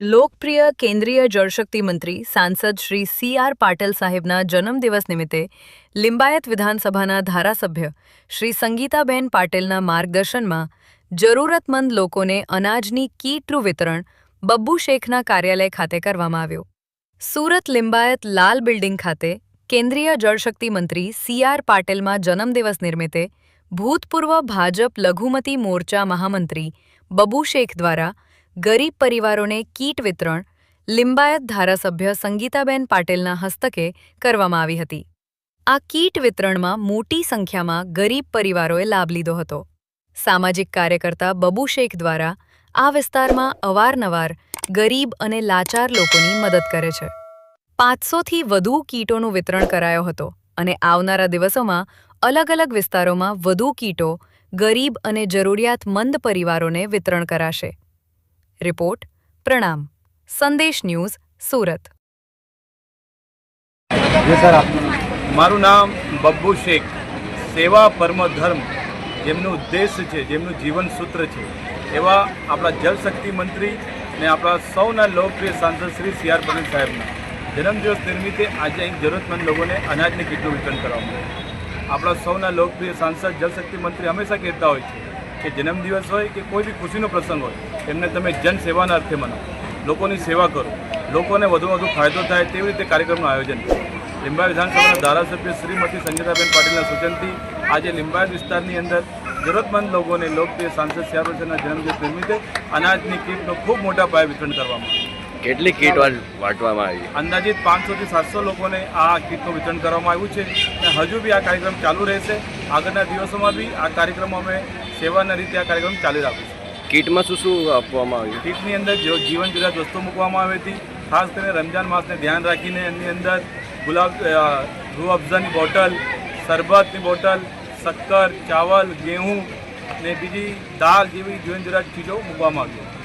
લોકપ્રિય કેન્દ્રીય જળશક્તિ મંત્રી સાંસદ શ્રી સી.આર. પાટીલ સાહેબના જન્મદિવસ નિમિત્તે લિંબાયત વિધાનસભાના ધારાસભ્ય શ્રી સંગીતાબેન પાટીલના માર્ગદર્શનમાં જરૂરતમંદ લોકોને અનાજની કીટનું વિતરણ બબ્બુ શેખના કાર્યાલય ખાતે કરવામાં આવ્યું. સુરત લિંબાયત લાલ બિલ્ડિંગ ખાતે કેન્દ્રીય જળશક્તિ મંત્રી સી.આર. પાટીલમાં જન્મદિવસ નિમિત્તે ભૂતપૂર્વ ભાજપ લઘુમતી મોરચા મહામંત્રી બબ્બુ શેખ દ્વારા ગરીબ પરિવારોને કીટ વિતરણ લિંબાયત ધારાસભ્ય સંગીતાબેન પાટીલના હસ્તકે કરવામાં આવી હતી. આ કીટ વિતરણમાં મોટી સંખ્યામાં ગરીબ પરિવારોએ લાભ લીધો હતો. સામાજિક કાર્યકર્તા બબ્બુ શેખ દ્વારા આ વિસ્તારમાં અવારનવાર ગરીબ અને લાચાર લોકોની મદદ કરે છે. 500થી વધુ કીટોનું વિતરણ કરાયો હતો અને આવનારા દિવસોમાં અલગ અલગ વિસ્તારોમાં વધુ કીટો ગરીબ અને જરૂરિયાતમંદ પરિવારોને વિતરણ કરાશે. રિપોર્ટ પ્રણામ સંદેશ ન્યૂઝ સુરત. મારું નામ બબ્બુ શેખ. સેવા પરમ ધર્મ જેમનું ઉદ્દેશ્ય છે, જેમનું જીવન સૂત્ર છે, એવા આપણા જલશક્તિ મંત્રી અને આપણા સૌના લોકપ્રિય સાંસદ શ્રી સી.આર. પાટીલ સાહેબના જન્મદિવસ નિમિત્તે આજે અહીં જરૂરતમંદ લોકોને અનાજની કીટનું વિતરણ કરવામાં આવ્યું. આપણા સૌના લોકપ્રિય સાંસદ જલશક્તિ મંત્રી હંમેશા કહેતા હોય છે કે જન્મદિવસ હોય કે કોઈ બી ખુશીનો પ્રસંગ હોય એમને તમે જનસેવાના અર્થે મનાવો, લોકોની સેવા કરો, લોકોને વધુ ફાયદો થાય તેવી રીતે કાર્યક્રમનું આયોજન કરો. લિંબાયત વિધાનસભાના ધારાસભ્ય શ્રીમતી સંગીતાબેન પાટીલના સૂચનથી આજે લિંબાયત વિસ્તારની અંદર જરૂરતમંદ લોકોને લોકપ્રિય સાંસદ સી.આર. પાટીલના જન્મદિવસ નિમિત્તે અનાજની કીટનું ખૂબ મોટા પાયે વિતરણ કરવામાં આવ્યું. કેટલી કીટ વાંટવામાં આવી? અંદાજિત 500થી 700 લોકોને આ કીટનું વિતરણ કરવામાં આવ્યું છે અને હજુ બી આ કાર્યક્રમ ચાલુ રહેશે. આગળના દિવસોમાં બી આ કાર્યક્રમ અમે સેવાના રીતે આ કાર્યક્રમ ચાલુ રાખીશું. કીટમાં શું આપવામાં આવ્યું? કીટની અંદર જીવન જરૂરિયાત વસ્તુ મૂકવામાં આવી હતી. ખાસ કરીને રમજાન માસને ધ્યાન રાખીને એની અંદર રૂહ અફઝાની બોટલ, શરબતની બોટલ, શક્કર, ચાવલ, ઘઉં ને બીજી દાળ જેવી જીવન જરૂરિયાત ચીજો મૂકવામાં આવી.